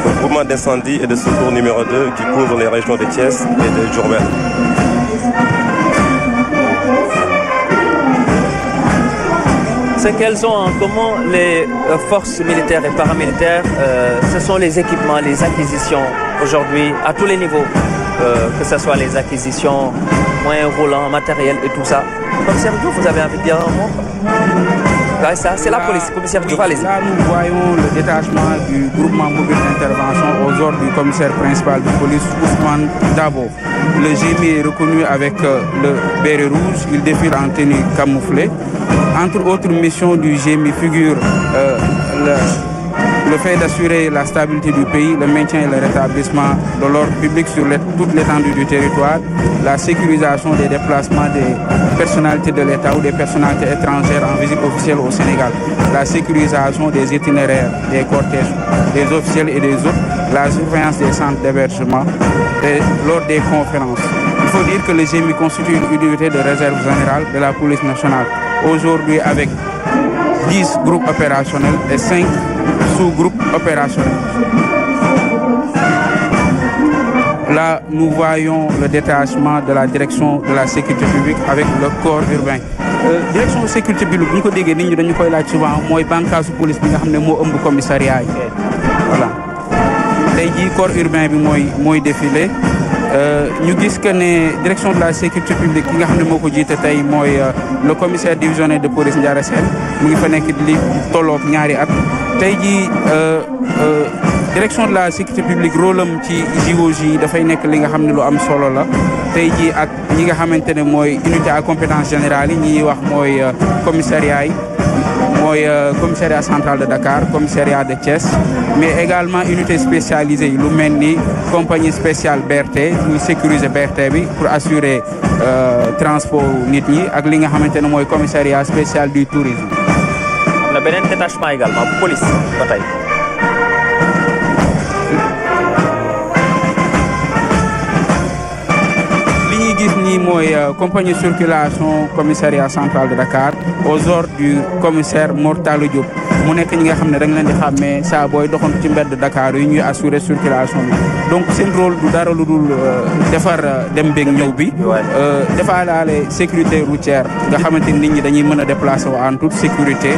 au groupement d'incendie et de secours numéro 2 qui couvre les régions de Thiès et de Diourbel. Ce qu'elles ont en commun, les forces militaires et paramilitaires, ce sont les équipements, les acquisitions aujourd'hui à tous les niveaux, que ce soit les acquisitions, moyens roulants, matériel et tout ça. Commissaire Diouf, vous avez envie de dire un mot? Ouais, ça, c'est la police. Commissaire Diouf, allez-y. Là, nous voyons le détachement du groupement mobile d'intervention aux ordres du commissaire principal de police, Ousmane Dabo. Le GMI est reconnu avec le béret rouge. Il défile en tenue camouflée. Entre autres missions du GMI figurent le fait d'assurer la stabilité du pays, le maintien et le rétablissement de l'ordre public sur toute l'étendue du territoire, la sécurisation des déplacements des personnalités de l'État ou des personnalités étrangères en visite officielle au Sénégal, la sécurisation des itinéraires, des cortèges, des officiels et des autres, la surveillance des centres d'hébergement lors des conférences. Il faut dire que le GMI constitue une unité de réserve générale de la police nationale. Aujourd'hui, avec 10 groupes opérationnels et 5 sous-groupes opérationnels. Là, nous voyons le détachement de la direction de la sécurité publique avec le corps urbain. Direction de sécurité publique, nous avons dit que nous avons souvent mooy bànqaasu police bi nga xam ne moo ëmb commissariat yi. Voilà. Tey jii corps urbain bi mooy défilé. Ñu gis que ne direction de la sécurité publique ki nga xam ne moo ko jiite tey mooy le commissaire divisionnaire de police Ndiara Sène mu ngi fa nekk li tolloog ñaari at. Tey jii direction de la sécurité publique rôle am ci JOJ dafay nekk li nga xam ne lu am solo la. Tey jii ak ñi nga xamante ne mooy unité à compétence générale yi ñi wax mooy commissariat yi. mooy commissariat central de Dakar, commissariat de Thiès, mais également unité spécialisée lu mel ni compagnie spéciale BRT muy sécuriser BRT bi pour assurer transport nit ñi ak li nga xamante ne mooy commissariat spécial du tourisme. am na beneen détachement également bu police ba tey. li ñuy gis nii mooy compagnie circulation commissariat central de Dakar aux ordres du commissaire Mortalo Diop mu nekk ñi nga xam ne da nga leen di xàmmee saa booy doxantu ci mbedd Dakar yi ñuy assurer circulation bi donc seen rôle du dara lu dul defar dem beeg ñëw bi defaalaale sécurité routière nga xamante ni nit ñi dañuy mën a déplacer wu en toute sécurité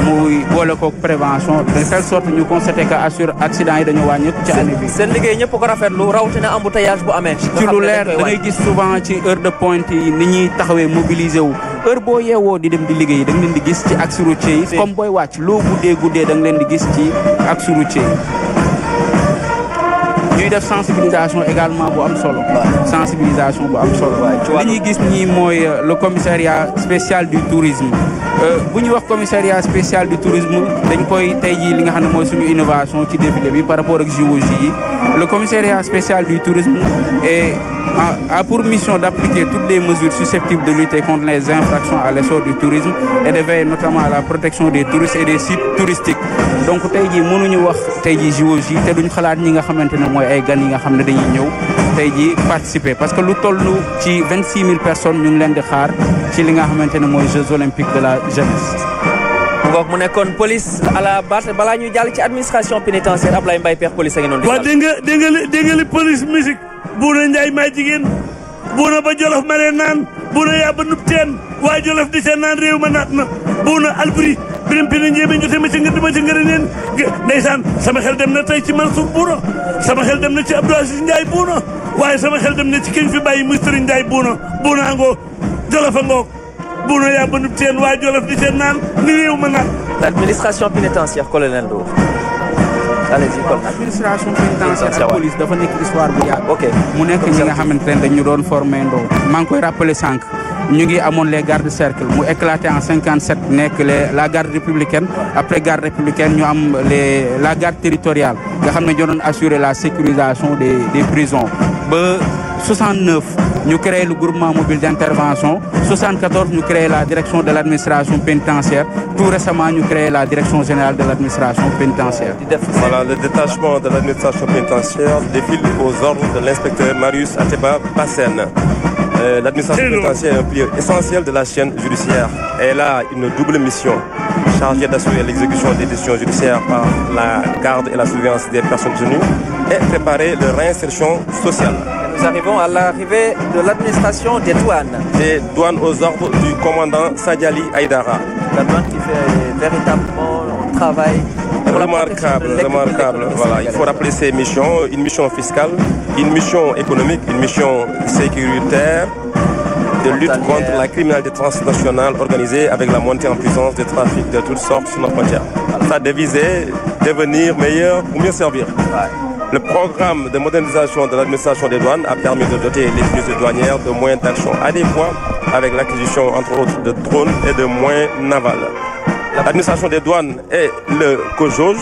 muy boole kook prévention de telle sorte ñu constaté que assure accident yi dañu wàññeeku ci année bi. seen liggéey ñëpp ko rafetlu rawatina embouteillage bu amee. ci lu leer da ngay gis souvent ci heure de pointe yi ni ñuy taxawee mobiliser wu heure boo yeewoo di dem di liggéey da nga leen di gis ci axe routier yi comme booy wàcc loo guddee da nga leen di gis ci axe routier yi ñuy def sensibilisation également bu am solo sensibilisation bu am solo li ñuy gis nii mooy le commissariat spécial du tourisme bu ñuy wax commissariat spécial du tourisme dañ koy tey jii li nga xam ne mooy suñu innovation ci défilé bi par rapport ak JOJ yi le commissariat spécial du tourisme a pour mission d'appliquer toutes les mesures susceptibles de lutter contre les infractions à l'essor du tourisme et de veiller notamment à la protection des touristes et des sites touristiques donc tey jii mënuñu wax tey jii JOJ te duñ xalaat ñi nga xamante ne mooy ay gan yi nga xam ne dañuy ñëw tey jii participer parce que lu toll ci 26 000 personnes ñu ngi leen di xaar ci li nga xamante ne mooy Jeux olympiques de la jeunesse. ngoog mu nekkoon police à la barre balaa ñuy jàll ci administration pénitentiaire Ablaye Mbaye Père police a ngi noonu. waaw dégg nga li police musique Buuna Njaay maa jigéen buuna ba Jolof ma leen naan buuna yaa ba nub teen waa Jolof di seen naan réew ma naat na buuna Alburi birim pina njéeme jote ma ci ngëri neen ndeysaan sama xel dem na tey ci Mansour Buuna sama xel dem na ci Abdou Aziz Ndiaye Buuna waaye sama xel dem na ci kiñ fi bàyyi muy Sëriñ Ndiaye buuna angoo Jolof angoo buuna yaa ba nub teen waa Jolof di seen naan ni réew ma naat. L'administration pénitentiaire colonel Ndour. Allez-y, colonel. Administration pénitentiaire ak police dafa nekk histoire bu yàgg. ok mu nekk ñi nga xamante ne dañu doon formé ndoo maa ngi koy rappelé sànq ñu ngi amoon les gardes cercles mu éclaté en 57 nekk la garde républicaine après garde républicaine ñu am la garde territoriale nga xam ne ñoo doon assurer la sécurisation des prisons ba 69 ñu créé le groupement mobile d'intervention 74 ñu créé la direction de l'administration pénitentiaire tout récemment ñu créé la direction générale de l'administration pénitentiaire. Voilà, le détachement de l'administration pénitentiaire défile aux ordres de l'inspecteur Marius Ateba Bassène. L'administration pénitentiaire est un pilier essentiel de la chaîne judiciaire. Elle a une double mission, chargée d'assurer l'exécution des décisions judiciaires par la garde et la surveillance des personnes détenues et préparer leur réinsertion sociale. Nous arrivons à l'arrivée de l'administration des douanes. Des douanes aux ordres du commandant Sadiali Aïdara. La douane qui fait véritablement un travail remarquable. Voilà, il faut rappeler ces missions, une mission fiscale, une mission économique, une mission sécuritaire, de lutte contre la criminalité transnationale organisée avec la montée en puissance des trafics de toutes sortes sur nos frontières. Sa devise est devenir meilleur pour mieux servir. Le programme de modernisation de l'administration des douanes a permis de doter les unités douanières de moyens d'action adéquats avec l'acquisition, entre autres, de drones et de moyens navals. L'administration des douanes et le COJOJ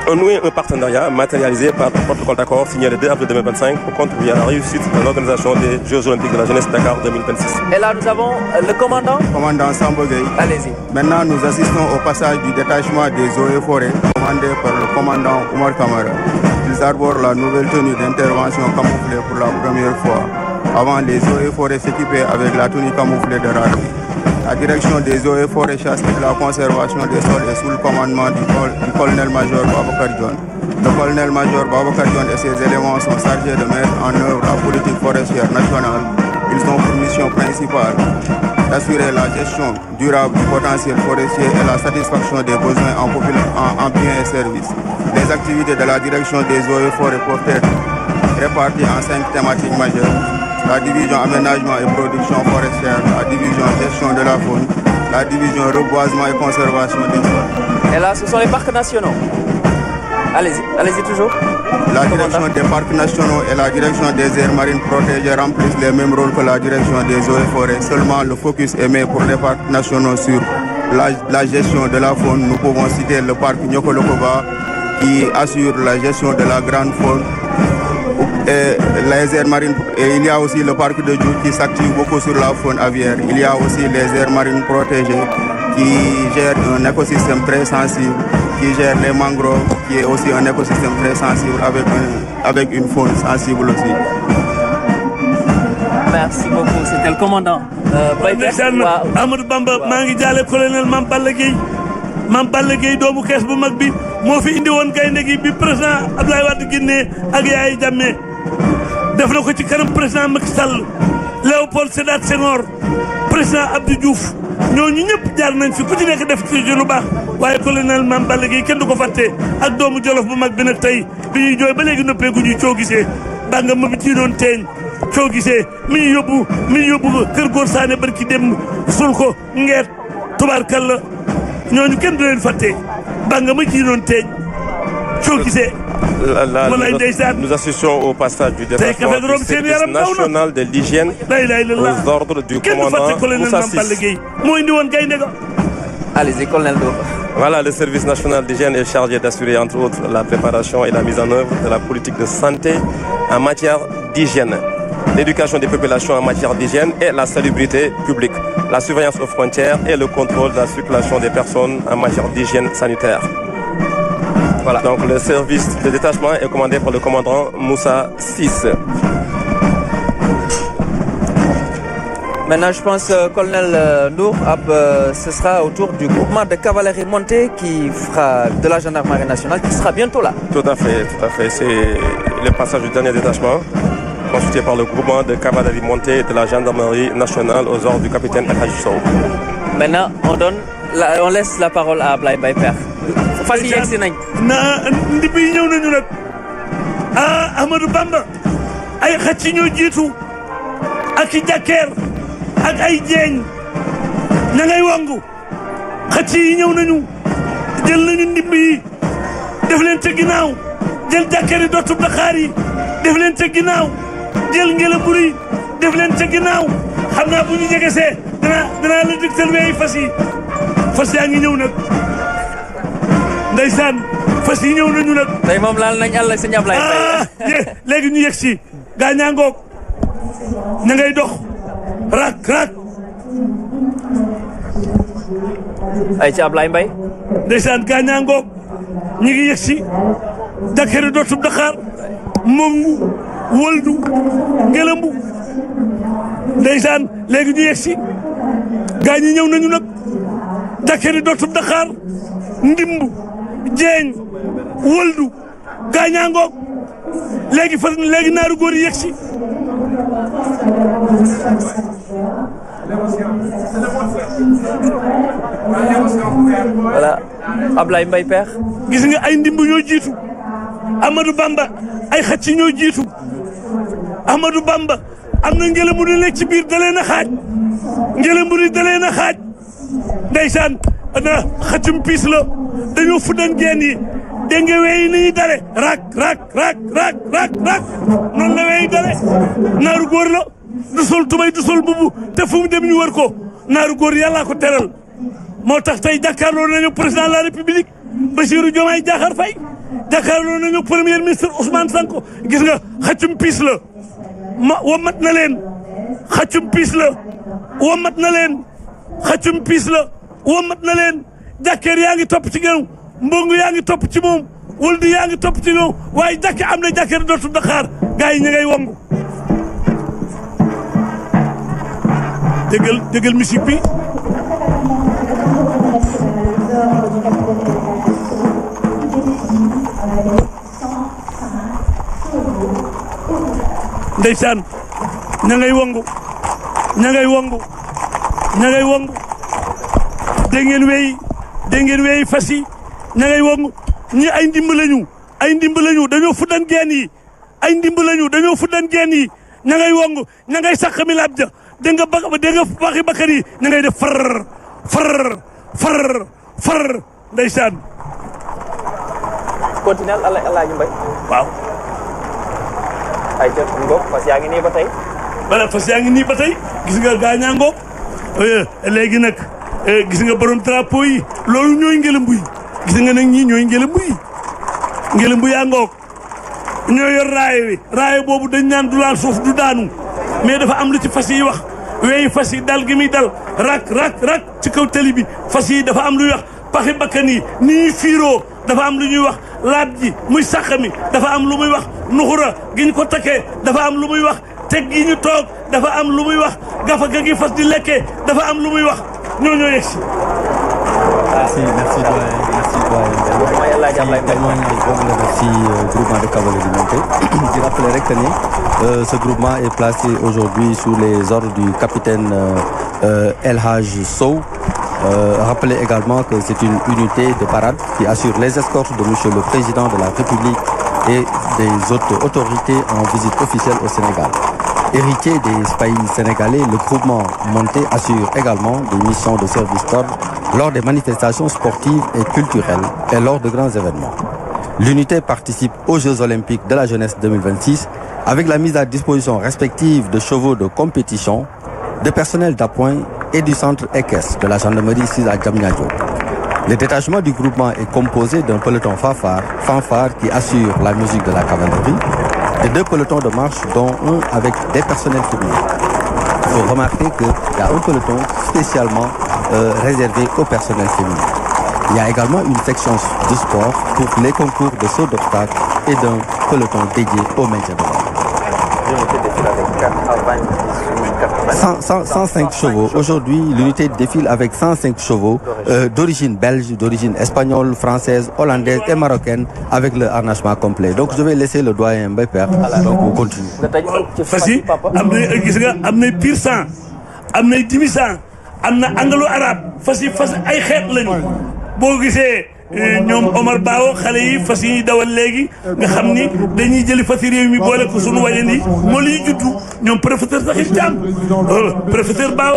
ont noué un partenariat matérialisé par un protocole d'accord signé le 2 avril 2025 pour contribuer à la réussite de l'organisation des Jeux olympiques de la jeunesse Dakar 2026. Et là, nous avons le commandant. Commandant Sambogay. Allez-y. Maintenant, nous assistons au passage du détachement des eaux et forêts commandé par le commandant Oumar Kamara. Ils arborent la nouvelle tenue d'intervention camouflée pour la première fois. Avant, les eaux et forêts s'équipaient avec la tenue camouflée de rugby. La direction des eaux et forêts chasse et la conservation des sols est sous le commandement du colonel-major Babacar Dione. Le colonel-major Babacar Dione et ses éléments sont chargés de mettre en œuvre la politique forestière nationale. Ils ont pour mission principale d'assurer la gestion durable du potentiel forestier et la satisfaction des besoins en biens et services. Les activités de la direction des eaux et forêts peuvent être réparties en 5 thématiques majeures. La division aménagement et production forestière, la division gestion de la faune, la division reboisement et conservation des sols. Et là, ce sont les parcs nationaux. Allez-y toujours. La direction des parcs nationaux et la direction des aires marines protégées remplissent les mêmes rôles que la direction des eaux et forêts. Seulement, le focus est mis pour les parcs nationaux sur la gestion de la faune. Nous pouvons citer le parc Nyokolokoba qui assure la gestion de la grande faune. Et les aires marines, et il y a aussi le parc de Djouk qui s'active beaucoup sur la faune aviaire. Il y a aussi les aires marines protégées qui gèrent un écosystème très sensible, qui gèrent les mangroves, qui est aussi un écosystème très sensible avec une faune sensible aussi. Merci beaucoup, c'était le commandant. Amadou Bamba maa ngi jaale colonel Mame Balla Gueye doomu kees bu mag bi moo fi indi woon gaynde gi bi président Abdoulaye Wade génnee ak Yaya Jammeh def na ko ci kanam président Macky Sall Léopold Sédar Senghor président Abdou Diouf ñooñu ñëpp jaar nañ fi ku ci nekk def ci lu baax waaye colonel Mame Balla Gueye kenn du ko fàtte ak doomu Jolof bu mag bi nag tey bi ñuy jooy ba léegi noppeeku ñuy coo gisee ba nga ma bi ci doon teeñ soo gisee mi ñu yóbbu ko kër Góor Saane barki dem sul ko ngeet tubaarkalla ñooñu kenn du leen fàtte ba nga ma ci doon teeñ soo gisee. Nous assistons au passage du détachement du service national de l'hygiène aux ordres du commandant Moussa Ciss. Allez-y, colonel Ndour. Voilà, le service national d'hygiène est chargé d'assurer entre autres la préparation et la mise en œuvre de la politique de santé en matière d'hygiène, l'éducation des populations en matière d'hygiène et la salubrité publique, la surveillance aux frontières et le contrôle de la circulation des personnes en matière d'hygiène sanitaire. Voilà. Donc le service de détachement est commandé par le commandant Moussa Ciss. Maintenant, je pense, colonel Ndour, ce sera au tour du groupement de cavalerie montée qui fera de la gendarmerie nationale, qui sera bientôt là. Tout à fait. C'est le passage du dernier détachement, constitué par le groupement de cavalerie montée de la gendarmerie nationale aux ordres du capitaine El Hadji Sow. Maintenant, on laisse la parole à Ablaye Mbaye Pekh. fas yi yegsi nañ. ndib yi ñëw nañu nag Ahmadou Bamba ay xacc ñoo jiitu ak i jàkkeer ak ay jeeñ ña ngay wangu xacc yi ñëw nañu jël nañu ndib yi def leen ca ginnaaw jël jàkkeer yi dootub Dakar yi def leen ca ginnaaw jël Ngélémbour yi def leen ca ginnaaw xam naa bu ñu jegesee danaa la digtal weey fas yaa ngi ñëw nag ndeysaan fas yi ñëw nañu nag. tey moom laal nañ àll sëñ Ablaye Mbaye. léegi ñu yegg si gaañaa ngoog ña ngay dox rak. ay ci Ablaye Mbaye. ndeysaan gaañaa ngoog ñi ngi yegg si Dakar dootub Dakar Mongu Woldu Ngélémbour ndeysaan léegi ñu yegg si gaañ yi ñëw nañu nag Dakar dootub Dakar Ndimbu Jeeñ Woldu gaañaa ngoog léegi naaru góor yi yegg si. voilà Ablaye Mbaye Pekh. gis nga ay ndimbu ñoo jiitu Amadou Bamba ay xacc ñoo jiitu Amadou Bamba am na Ngélémbour yi nekk ci biir da leen a xaaj Ngélémbour yi da leen a xaaj ndeysaan na xaccum piis la dañoo fuddan geen yi dégg nga weyi ni ñuy dale rak noonu la weyi dale naaru góor la du sol tubay du sol bubu te fu mu dem ñu wër ko naaru góor yàllaa ko teral moo tax tey jàkkaarloo nañu président de la république Bassirou Diomaye Diakhar Faye jàkkaarloo nañu premier ministre Ousmane Sonko gis nga xaccum piis la womat na leen xaccum piis la womat na leen xaccum piis la womat na leen jàkkeer yaa ngi topp ci gënu mbongu yaa ngi topp ci moom Woldu yaa ngi topp ci moom waaye jàkke am na jàkkeer dootu Dakar gars yi ña ngay wongu déggal musique bi ndeysaan ña ngay wongu dégg ngeen weyi fas yi ña ngay wongu ñi ay ndimb lañu dañoo fuddan geen yi ña ngay wongu ña ngay sàq mi laab ja dégg nga baxi bakkan yi ña ngay def far ndeysaan continuel Alaaji Mbaye waaw ay ca ngoog fas yaa ngi nii ba tey voilà fas yaa ngi nii ba tey gis nga gaañaa ngoog léegi nag gis nga borom drapeau yi loolu ñooy Ngélémbour yi gis nga nag ñii ñooy Ngélémbour yaa ngoog ñoo yor raaye boobu dañ naan du laal suuf du daanu mais dafa am lu ci fas yi wax weeyi fas yi dal gi muy dal rak ci kaw tali bi fas yi dafa am luy wax paxi bakkan yi ni ñuy fiiroo dafa am lu ñuy wax laat ji muy sàq mi dafa am lu muy wax nuxura gi ñu ko takkee dafa am lu muy wax teg gi ñu toog dafa am lu muy wax gafa ga gi fas di lekkee dafa am lu muy wax ñoo yegg si. Merci doyen. Merci groupement de cavalerie montée. Je rappellerai que ce groupement est placé aujourd'hui sous les ordres du capitaine El Hadji Sow. Rappelez également que c'est une unité de parade qui assure les escortes de Monsieur le Président de la République et des autres autorités en visite officielle au Sénégal. Héritier des spahis sénégalais, le groupement monté assure également des missions de service d'ordre lors des manifestations sportives et culturelles et lors de grands événements. L'unité participe aux Jeux olympiques de la jeunesse 2026 avec la mise à disposition respective de chevaux de compétition, de personnel d'appoint et du centre équestre de la gendarmerie 6 à Diamniadio. Le détachement du groupement est composé d'un peloton fanfare qui assure la musique de la cavalerie, et 2 pelotons de marche dont un avec des personnels féminins. Il faut remarquer qu'il y a un peloton spécialement réservé au personnel féminin. Il y a également une section de sport pour les concours de saut d'obstacles et d'un peloton dédié au maintien de l'ordre. 105 chevaux. Aujourd'hui, l'unité défile avec 105 chevaux d'origine belge, d'origine espagnole, française, hollandaise et marocaine avec le harnachement complet. Donc je vais laisser le doyen Mbaye donc on continue. Fassi gis nga am na pur sang am na demi sang am na anglo-arabe fas ay xeet lañu boo gisee ñoom Omar Bawo xale yi fas yi dawal léegi nga xam ni dañuy jëli fas yi réew mi boole ko sunu wayandi moo liy juddu ñoom professeur Sakhir Thiam professeur Bawo